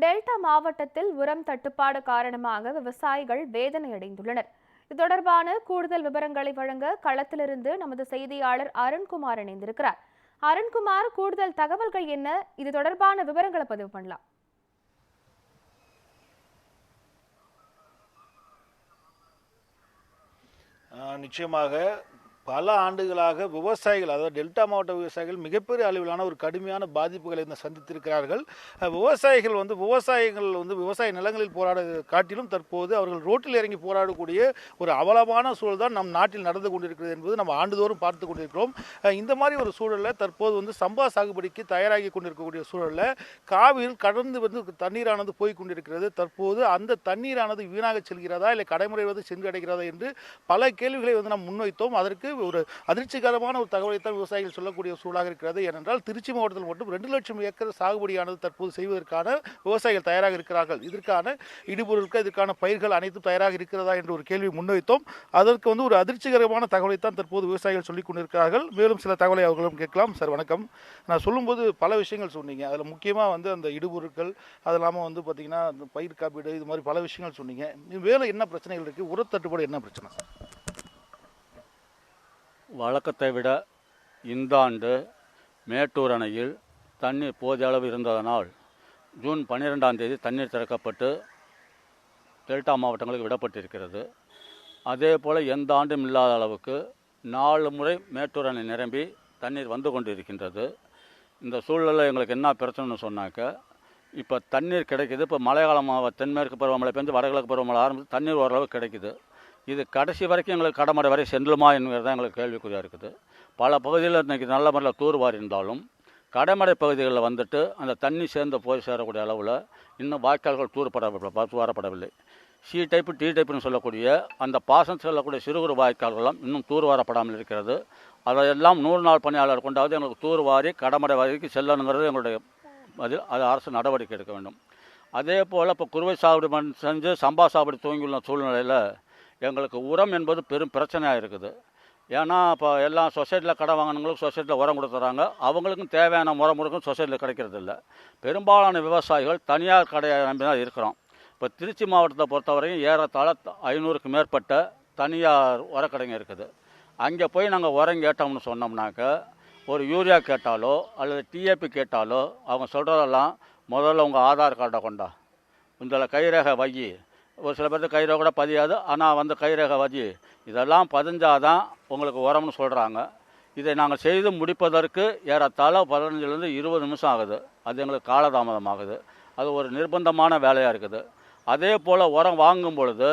Delta மாவட்டத்தில் உரம் தட்டுப்பாடு காரணமாக விவசாயிகள் வேதனையடைந்துள்ளனர். இது தொடர்பான கூடுதல் விவரங்களை வழங்க களத்திலிருந்து நமது செய்தியாளர் அருண்குமார் இணைந்திருக்கிறார். அருண்குமார், கூடுதல் தகவல்கள் என்ன? இது தொடர்பான விவரங்களை பதிவு பண்ணலாம். நிச்சயமாக பல ஆண்டுகளாக விவசாயிகள், அதாவது டெல்டா மாவட்ட விவசாயிகள் மிகப்பெரிய அளவிலான ஒரு கடுமையான பாதிப்புகளை சந்தித்திருக்கிறார்கள். விவசாயிகள் விவசாய நிலங்களில் போராட காட்டிலும் தற்போது அவர்கள் ரோட்டில் இறங்கி போராடக்கூடிய ஒரு அவலமான சூழல் தான் நம் நாட்டில் நடந்து கொண்டிருக்கிறது என்பது நம்ம ஆண்டுதோறும் பார்த்து கொண்டிருக்கிறோம். இந்த மாதிரி ஒரு சூழலில் தற்போது சம்பா சாகுபடிக்கு தயாராகி கொண்டிருக்கக்கூடிய சூழலில் காவிரியில் கடந்து தண்ணீரானது போய் கொண்டிருக்கிறது. தற்போது அந்த தண்ணீரானது வீணாக செல்கிறதா இல்லை கடைமுறை சென்றடைகிறதா என்று பல கேள்விகளை நாம் முன்வைத்தோம். அதற்கு ஒரு அதிர்ச்சிகரமான ஒரு தகவலைத்தான் விவசாயிகள் சொல்லக்கூடிய சூழலாக இருக்கிறது. ஏனென்றால் திருச்சி மாவட்டத்தில் மட்டும் 2 லட்சம் ஏக்கர் சாகுபடியானது தற்போது செய்வதற்கான விவசாயிகள் தயாராக இருக்கிறார்கள். இதற்கான இடுபொருட்கள், இதற்கான பயிர்கள் அனைத்தும் தயாராக இருக்கிறதா என்று ஒரு கேள்வி முன்வைத்தோம். அதற்கு ஒரு அதிர்ச்சிகரமான தகவலைத்தான் தற்போது விவசாயிகள் சொல்லிக் கொண்டிருக்கிறார்கள். மேலும் சில தகவலை அவர்களும் கேட்கலாம். சார் வணக்கம். நான் சொல்லும்போது பல விஷயங்கள் சொன்னீங்க. அதில் முக்கியமாக அந்த இடுபொருட்கள், அது இல்லாமல் பார்த்தீங்கன்னா பயிர் காப்பீடு, இது மாதிரி பல விஷயங்கள் சொன்னீங்க. வேலை என்ன பிரச்சனைகள் இருக்குது? உரத்தட்டுப்பாடு என்ன பிரச்சனை? வழக்கத்தை விட இந்த ஆண்டு மேட்டூர் அணையில் தண்ணீர் போதிய அளவு இருந்ததனால் ஜூன் 12ஆம் தேதி தண்ணீர் திறக்கப்பட்டு டெல்டா மாவட்டங்களுக்கு விடப்பட்டிருக்கிறது. அதே போல் எந்த ஆண்டும் இல்லாத அளவுக்கு 4 முறை மேட்டூர் அணை நிரம்பி தண்ணீர் வந்து கொண்டு இருக்கின்றது. இந்த சூழலில் எங்களுக்கு என்ன பிரச்சனைன்னு சொன்னாக்க, இப்போ தண்ணீர் கிடைக்கிது. இப்போ மழை காலமாக தென்மேற்கு பருவமழை பெஞ்சு வடகிழக்கு பருவமழை ஆரம்பித்து தண்ணீர் ஓரளவு கிடைக்குது. இது கடைசி வரைக்கும் எங்களுக்கு கடமடை வரை செல்லுமா என்கிறது தான் எங்களுக்கு கேள்விக்குறியாக இருக்குது. பல பகுதியில் இன்றைக்கி நல்ல முறையில் தூர்வாரி இருந்தாலும் கடைமடை பகுதிகளில் அந்த தண்ணி சேர்ந்து போய் சேரக்கூடிய அளவில் இன்னும் வாய்க்கால்கள் தூர்வாரப்படவில்லை. சி டைப்பு டி டைப்புன்னு சொல்லக்கூடிய அந்த பாசனம் செல்லக்கூடிய சிறு குறு வாய்க்கால்களும் இன்னும் தூர்வாரப்படாமல் இருக்கிறது. அதையெல்லாம் 100 நாள் பணியாளர் கொண்டாவது எங்களுக்கு தூர்வாரி கடமடை வரைக்கும் செல்லணுங்கிறது எங்களுடைய பதில். அது அரசு நடவடிக்கை எடுக்க வேண்டும். அதே போல் இப்போ குறுவை சாகுபடி செஞ்சு சம்பா சாகுபடி துவங்கியுள்ள சூழ்நிலையில் எங்களுக்கு உரம் என்பது பெரும் பிரச்சனையாக இருக்குது. ஏன்னா இப்போ எல்லாம் சொசைட்டியில் கடன் வாங்கினவங்களுக்கு சொசைட்டியில் உரம் கொடுத்துட்றாங்க. அவங்களுக்கும் தேவையான உரம் கொடுக்கும் சொசைட்டியில் கிடைக்கிறது இல்லை. பெரும்பாலான விவசாயிகள் தனியார் கடையை நம்பி தான் இருக்கிறோம். இப்போ திருச்சி மாவட்டத்தை பொறுத்தவரையும் ஏறத்தாழ 500க்கு மேற்பட்ட தனியார் உரக்கடைங்க இருக்குது. அங்கே போய் நாங்கள் உரம் கேட்டோம்னு சொன்னோம்னாக்க, ஒரு யூரியா கேட்டாலோ அல்லது டிஏபி கேட்டாலோ அவங்க சொல்கிறதெல்லாம் முதல்ல உங்கள் ஆதார் கார்டை கொண்டா, இதில் கைரேகை வை, ஒரு சில பேருக்கு கைரேகை கூட பதியாது, ஆனால் கைரேகை வை, இதெல்லாம் பதிஞ்சாதான் உங்களுக்கு உரம்னு சொல்கிறாங்க. இதை நாங்கள் செய்து முடிப்பதற்கு ஏறத்தாழ 15லேருந்து 20 நிமிஷம் ஆகுது. அது எங்களுக்கு காலதாமதமாகுது. அது ஒரு நிர்பந்தமான வேலையாக இருக்குது. அதே போல் உரம் வாங்கும் பொழுது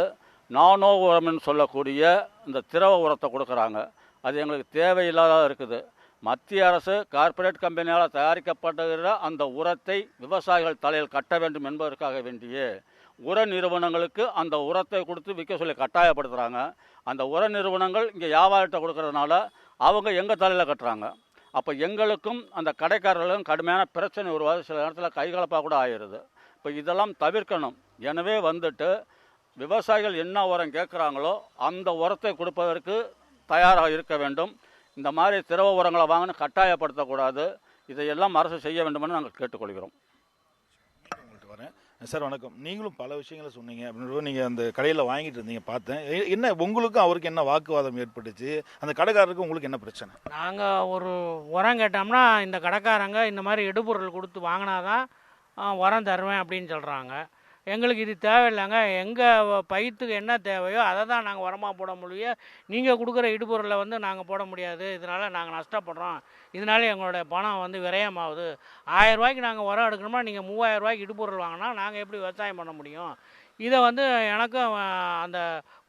நானோ உரம்னு சொல்லக்கூடிய இந்த திரவ உரத்தை கொடுக்குறாங்க. அது எங்களுக்கு தேவையில்லாத இருக்குது. மத்திய அரசு கார்ப்பரேட் கம்பெனியால் தயாரிக்கப்படுகிற அந்த உரத்தை விவசாயிகள் தலையில் கட்ட வேண்டும் என்பதற்காக வேண்டிய உர நிறுவனங்களுக்கு அந்த உரத்தை கொடுத்து விற்க சொல்லி கட்டாயப்படுத்துகிறாங்க. அந்த உர நிறுவனங்கள் இங்கே வியாபாரத்தை கொடுக்கறதுனால அவங்க எங்கள் தலையில் கட்டுறாங்க. அப்போ எங்களுக்கும் அந்த கடைக்காரர்களுக்கும் கடுமையான பிரச்சனை உருவாது. சில நேரத்தில் கைகலப்பாக கூட ஆயிடுது. இப்போ இதெல்லாம் தவிர்க்கணும். எனவே விவசாயிகள் என்ன உரம் கேட்குறாங்களோ அந்த உரத்தை கொடுப்பதற்கு தயாராக இருக்க வேண்டும். இந்த மாதிரி திரவ உரங்களை வாங்கணும் கட்டாயப்படுத்தக்கூடாது. இதையெல்லாம் அரசு செய்ய வேண்டுமென்று நாங்கள் கேட்டுக்கொள்கிறோம். சார் வணக்கம். நீங்களும் பல விஷயங்களை சொன்னீங்க. அப்படின்னு நீங்கள் அந்த கடையில் வாங்கிட்டு இருந்தீங்க, பார்த்தேன். என்ன உங்களுக்கும் அவருக்கு என்ன வாக்குவாதம் ஏற்பட்டுச்சு? அந்த கடைக்காரருக்கு உங்களுக்கு என்ன பிரச்சனை? நாங்கள் ஒரு உரம் கேட்டோம்னா இந்த கடைக்காரங்க இந்த மாதிரி இடுபொருள் கொடுத்து வாங்கினாதான் உரம் தருவேன் அப்படின்னு சொல்கிறாங்க. எங்களுக்கு இது தேவையில்லைங்க. எங்கள் பயிற்றுக்கு என்ன தேவையோ அதை தான் நாங்கள் உரமாக போட முடியும். நீங்கள் கொடுக்குற இடுபொருளை நாங்கள் போட முடியாது. இதனால் நாங்கள் நஷ்டப்படுறோம். இதனால எங்களுடைய பணம் விரயமாகுது. 1000 ரூபாய்க்கு நாங்கள் உரம் எடுக்கணுமா, நீங்கள் 3000 ரூபாய்க்கு இடுபொருள் வாங்கினா நாங்கள் எப்படி விவசாயம் பண்ண முடியும்? இதை எனக்கும் அந்த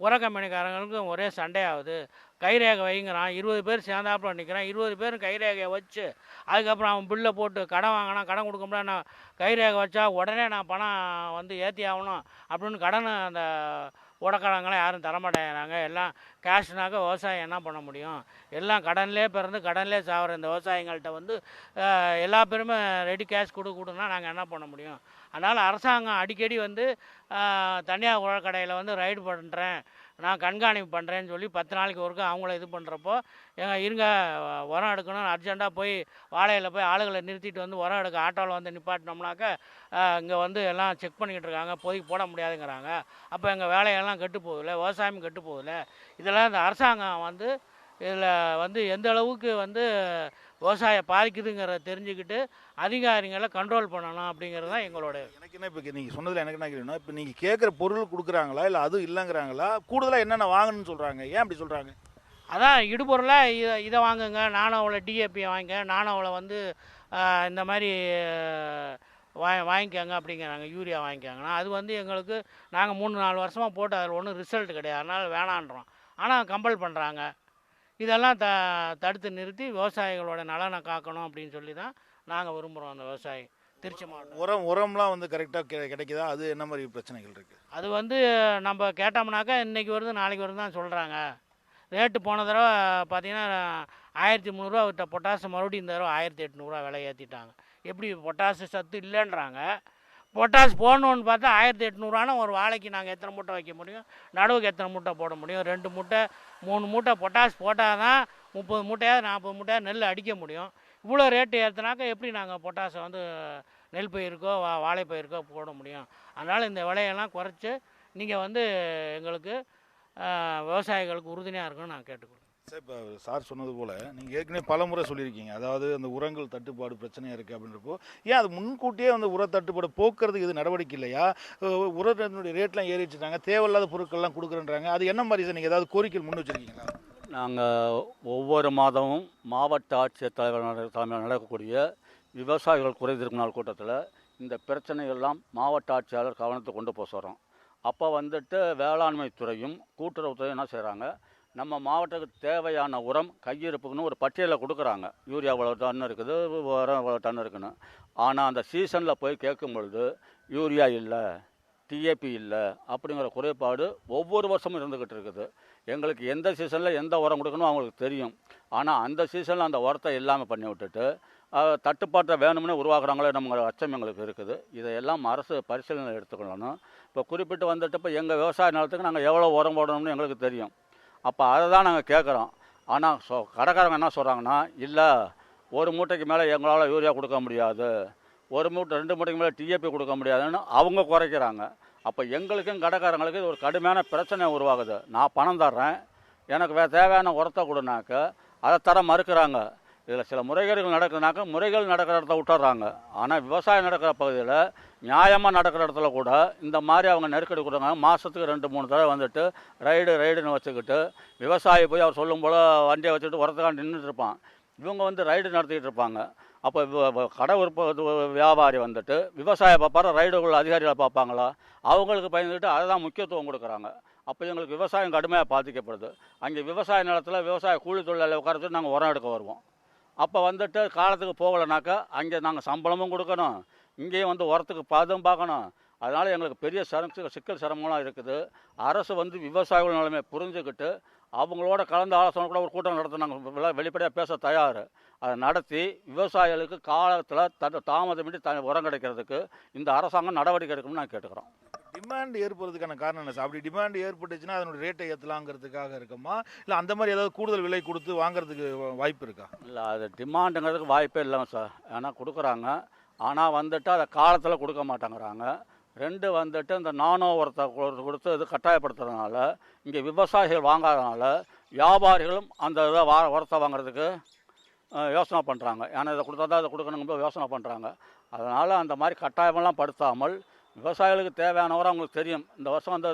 உர கம்பெனிக்காரங்களுக்கும் ஒரே சண்டையாகுது. கைரேகை வைங்கிறான். 20 பேர் சேர்ந்தாப்புல நிற்கிறான். 20 பேரும் கைரேகையை வச்சு அதுக்கப்புறம் அவன் பில்லை போட்டு கடன் வாங்கினா, கடன் கொடுக்க முடியாது, நான் கைரேகை வச்சா உடனே நான் பணம் ஏற்றி ஆகணும் அப்படின்னு கடன் அந்த உடக்கடங்களாம் யாரும் தரமாட்டேங்கிறாங்க. எல்லாம் கேஷ்னாக்க விவசாயம் என்ன பண்ண முடியும்? எல்லாம் கடன்லேயே பிறந்து கடன்லேயே சாகிற இந்த விவசாயிகள்கிட்ட எல்லா பேருமே ரெடி கேஷ் கொடுன்னா நாங்கள் என்ன பண்ண முடியும்? அதனால் அரசாங்கம் அடிக்கடி தனியார் உரக்கடையில் ரைடு பண்ணுறேன், நான் கண்காணிப்பு பண்ணுறேன்னு சொல்லி 10 நாளைக்கு ஒருக்கா அவங்கள இது பண்ணுறப்போ இருங்க உரம் எடுக்கணும் அர்ஜெண்ட்டாக போய் வாழையில் போய் ஆளுகளை நிறுத்திட்டு வந்து உரம் எடுக்க ஆட்டோவில் வந்து நிப்பாட்டினோம்னாக்கா இங்கே வந்து எல்லாம் செக் பண்ணிக்கிட்டு இருக்காங்க இப்போதைக்கு போட முடியாதுங்கிறாங்க. அப்போ எங்கள் வேலையெல்லாம் கெட்டு போகுதுல்ல, விவசாயம் கெட்டு போகுதுல்ல. இதெல்லாம் இந்த அரசாங்கம் வந்து இதில் வந்து எந்த அளவுக்கு வந்து விவசாயம் பாதிக்குதுங்கிறத தெரிஞ்சுக்கிட்டு அதிகாரிகளை கண்ட்ரோல் பண்ணணும் அப்படிங்கிறது தான் எங்களோட. எனக்கு என்ன இப்போ நீங்கள் சொன்னதில் எனக்கு என்ன கேட்குறீங்கன்னா, இப்போ நீங்கள் கேட்குற பொருள் கொடுக்குறாங்களா இல்லை அது இல்லைங்கிறாங்களா, கூடுதலாக என்னென்ன வாங்கணும்னு சொல்கிறாங்க, ஏன் அப்படி சொல்கிறாங்க? அதான் இடுபொருளாக இதை வாங்குங்க, நானோவில் டிஏபியை வாங்கிக்க, நானோவில் வந்து இந்த மாதிரி வாங்கிக்கோங்க அப்படிங்கிறாங்க, யூரியா வாங்கிக்காங்கன்னா அது வந்து எங்களுக்கு நாங்கள் 3-4 வருஷமாக போட்டு அதில் ஒன்றும் ரிசல்ட் கிடையாது, அதனால் வேணான்றோம். ஆனால் கம்பல் பண்ணுறாங்க. இதெல்லாம் தடுத்து நிறுத்தி விவசாயிகளோட நலனை காக்கணும் அப்படின்னு சொல்லி தான் நாங்கள் விரும்புகிறோம். அந்த விவசாயி திருச்சி மாவட்டம் உரம்லாம் வந்து கரெக்டாக கிடைக்குதா? அது என்ன மாதிரி பிரச்சனைகள் இருக்குது? அது வந்து நம்ம கேட்டோம்னாக்கா இன்றைக்கி வருது நாளைக்கு வருது தான் சொல்கிறாங்க. ரேட்டு போன தடவை பார்த்தீங்கன்னா 1300 விட்ட பொட்டாசு மறுபடியும் இந்த தடவை 1800 விலை ஏற்றிட்டாங்க. எப்படி பொட்டாசு சத்து இல்லைன்றாங்க, பொட்டாசு போடணுன்னு பார்த்தா 1800 ஒரு வாழைக்கு நாங்கள் எத்தனை மூட்டை வைக்க முடியும், நடுவுக்கு எத்தனை மூட்டை போட முடியும்? 2 மூட்டை 3 மூட்டை பொட்டாசு போட்டால் தான் 30 மூட்டையாவது 40 மூட்டையாவது நெல் அடிக்க முடியும். இவ்வளோ ரேட்டு ஏற்றினாக்கா எப்படி நாங்கள் பொட்டாசை வந்து நெல் பயிருக்கோ வாழைப்பயிருக்கோ போட முடியும்? அதனால் இந்த விலையெல்லாம் குறைச்சி நீங்கள் வந்து எங்களுக்கு விவசாயிகளுக்கு உறுதுணையாக இருக்குன்னு நான் கேட்டுக்கிறேன். சார், இப்போ சார் சொன்னது போல் நீங்கள் ஏற்கனவே பல முறை சொல்லியிருக்கீங்க, அதாவது அந்த உரங்கள் தட்டுப்பாடு பிரச்சனையாக இருக்குது அப்படின்றப்போ ஏன் அது முன்கூட்டியே வந்து உர தட்டுப்பாடு போக்குறதுக்கு இது நடவடிக்கை இல்லையா? உரத்தினுடைய ரேட்லாம் ஏறி வச்சுட்டாங்க, தேவையில்லாத பொருட்கள்லாம் கொடுக்குறேன்றாங்க, அது என்ன மாதிரி சார் நீங்கள் ஏதாவது கோரிக்கை முன் வச்சுருக்கீங்களா? நாங்கள் ஒவ்வொரு மாதமும் மாவட்ட ஆட்சியர் தலைவர் தலைமையில் நடக்கக்கூடிய விவசாயிகள் குறைதீர்க்கும் நாள் கூட்டத்தில் இந்த பிரச்சனைகள்லாம் மாவட்ட ஆட்சியாளர் கவனத்தை கொண்டு போக சொல்கிறோம். அப்போ வந்துட்டு வேளாண்மை துறையும் கூட்டுறவுத்துறையும் என்ன செய்கிறாங்க, நம்ம மாவட்டத்துக்கு தேவையான உரம் கையிருப்புக்குன்னு ஒரு பட்டியலை கொடுக்குறாங்க. யூரியா இவ்வளோ டன் இருக்குது, உரம் இவ்வளோ டன் இருக்குன்னு. ஆனால் அந்த சீசனில் போய் கேட்கும் பொழுது யூரியா இல்லை, டிஏபி இல்லை அப்படிங்கிற குறைபாடு ஒவ்வொரு வருஷமும் இருந்துக்கிட்டு இருக்குது. எங்களுக்கு எந்த சீசனில் எந்த உரம் கொடுக்கணும் அவங்களுக்கு தெரியும். ஆனால் அந்த சீசனில் அந்த உரத்தை இல்லாமல் பண்ணி விட்டுட்டு தட்டுப்பாட்டை வேணும்னு உருவாக்குறாங்களே நம்ம அச்சம் எங்களுக்கு இருக்குது. இதையெல்லாம் அரசு பரிசீலனை எடுத்துக்கணும். இப்போ குறிப்பிட்டு வந்துட்டு இப்போ எங்கள் விவசாய நிலத்துக்கு நாங்கள் எவ்வளோ உரம் போடணும்னு எங்களுக்கு தெரியும். அப்போ அதை தான் நாங்கள் கேட்குறோம். ஆனால் கடைக்காரங்க என்ன சொல்கிறாங்கன்னா, இல்லை ஒரு மூட்டைக்கு மேலே எங்களால் யூரியா கொடுக்க முடியாது, ஒரு மூட்டை 2 மூட்டைக்கு மேலே டிஏபி கொடுக்க முடியாதுன்னு அவங்க குறைக்கிறாங்க. அப்போ எங்களுக்கும் கடைக்காரங்களுக்கு இது ஒரு கடுமையான பிரச்சனை உருவாகுது. நான் பணம் தர்றேன், எனக்கு தேவையான உரத்தை கொடுனாக்க அதை தர மறுக்கிறாங்க. இதில் சில முறைகேடுகள் நடக்குதுனாக்கா முறைகள் நடக்கிற இடத்த விட்டுறாங்க. ஆனால் விவசாயம் நடக்கிற பகுதியில் நியாயமாக நடக்கிற இடத்துல கூட இந்த மாதிரி அவங்க நெருக்கடி கொடுங்க. மாதத்துக்கு 2-3 தடவை வந்துட்டு ரைடுன்னு வச்சுக்கிட்டு விவசாயி போய் அவர் சொல்லும் போல் வண்டியை வச்சுக்கிட்டு உரத்துக்காக நின்றுட்டு இருப்பான். இவங்க வந்து ரைடு நடத்திக்கிட்டு இருப்பாங்க. அப்போ கடை வியாபாரி வந்துட்டு விவசாய பார்ப்பார, ரைடுகள் அதிகாரிகளை பார்ப்பாங்களா? அவங்களுக்கு பயந்துக்கிட்டு அதை தான் முக்கியத்துவம் கொடுக்குறாங்க. அப்போ எங்களுக்கு விவசாயம் கடுமையாக பாதிக்கப்படுது. அங்கே விவசாய நிலத்தில் விவசாய கூலி தொழிலாளி உட்காரத்துட்டு நாங்கள் உரம் எடுக்க வருவோம். அப்போ வந்துட்டு காலத்துக்கு போகலைனாக்கா அங்கே நாங்கள் சம்பளமும் கொடுக்கணும், இங்கேயும் வந்து உரத்துக்கு பாதும் பார்க்கணும். அதனால் எங்களுக்கு பெரிய சிக்கல் சிரமங்களாம் இருக்குது. அரசு வந்து விவசாயிகள் நிலைமை புரிஞ்சுக்கிட்டு அவங்களோட கலந்து ஆலோசனை கூட ஒரு கூட்டம் நடத்த நாங்கள் வெளிப்படையாக பேச தயார். அதை நடத்தி விவசாயிகளுக்கு காலத்தில் தாமதமின்றி உரம் கிடைக்கிறதுக்கு இந்த அரசாங்கம் நடவடிக்கை எடுக்கணும்னு நான் கேட்டுக்கிறோம். டிமாண்ட் ஏற்படுறதுக்கான காரணம் என்ன சார்? அப்படி டிமாண்ட் ஏற்பட்டுச்சுன்னா அதனுடைய ரேட்டை ஏற்றலாங்கிறதுக்காக இருக்குமா, இல்லை அந்த மாதிரி ஏதாவது கூடுதல் விலை கொடுத்து வாங்குறதுக்கு வாய்ப்பு இருக்கா? இல்லை, அது டிமாண்டுங்கிறதுக்கு வாய்ப்பே இல்லைங்க சார். ஏன்னா கொடுக்குறாங்க, ஆனால் வந்துட்டு அதை காலத்தில் கொடுக்க மாட்டேங்கிறாங்க. 2 வந்துட்டு இந்த நானோ உரத்தை கொடுத்து இது கட்டாயப்படுத்துறதுனால இங்கே விவசாயிகள் வாங்காதனால வியாபாரிகளும் அந்த இதை உரத்தை வாங்குறதுக்கு யோசனை பண்ணுறாங்க. ஏன்னா இதை கொடுத்தா தான் இதை கொடுக்கணுங்க யோசனை பண்ணுறாங்க. அதனால் அந்த மாதிரி கட்டாயமெல்லாம் படுத்தாமல் விவசாயிகளுக்கு தேவையான உரம் அவங்களுக்கு தெரியும். இந்த வருஷம் அந்த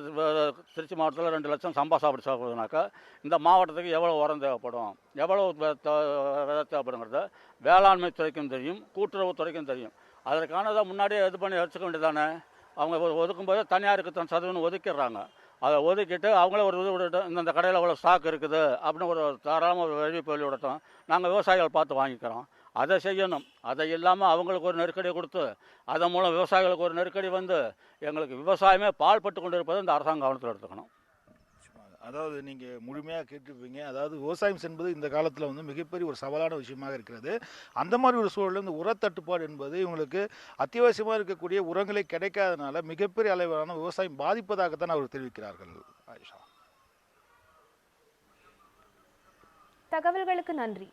திருச்சி மாவட்டத்தில் 2 லட்சம் சம்பா சாப்பிட்டு சாப்பிட்றதுனாக்கா இந்த மாவட்டத்துக்கு எவ்வளோ உரம் தேவைப்படும், எவ்வளோ விதை தேவைப்படுங்கிறத வேளாண்மை துறைக்கும் தெரியும், கூட்டுறவு துறைக்கும் தெரியும். அதற்கானதை முன்னாடியே இது பண்ணி வச்சுக்க வேண்டியதானே. அவங்க ஒதுக்கும்போது தனியாருக்கு தன் சதவீதம் ஒதுக்கிடுறாங்க. அதை ஒதுக்கிட்டு அவங்களே ஒரு இது விடட்டும், இந்த கடையில் இவ்வளோ ஸ்டாக் இருக்குது அப்படின்னு ஒரு தாராளமாக ஒரு வெளிப்பொழி விடட்டும், நாங்கள் விவசாயிகள் பார்த்து வாங்கிக்கிறோம். அதை செய்யணும். அதை இல்லாமல் அவங்களுக்கு ஒரு நெருக்கடி கொடுத்து அதன் மூலம் விவசாயிகளுக்கு ஒரு நெருக்கடி வந்து எங்களுக்கு விவசாயமே பாழ்பட்டு கொண்டு இருப்பதை இந்த அரசாங்கம் கவனத்தில் எடுத்துக்கணும். அதாவது நீங்கள் முழுமையாக கேட்டிருப்பீங்க. அதாவது விவசாயம் என்பது இந்த காலத்தில் வந்து மிகப்பெரிய ஒரு சவாலான விஷயமாக இருக்கிறது. அந்த மாதிரி ஒரு சூழலில் இந்த உரத்தட்டுப்பாடு என்பது இவங்களுக்கு அத்தியாவசியமாக இருக்கக்கூடிய உரங்களை கிடைக்காதனால மிகப்பெரிய அளவிலான விவசாயம் பாதிப்பதாகத்தான் அவர் தெரிவிக்கிறார்கள். ஆயிஷா. தகவல்களுக்கு நன்றி.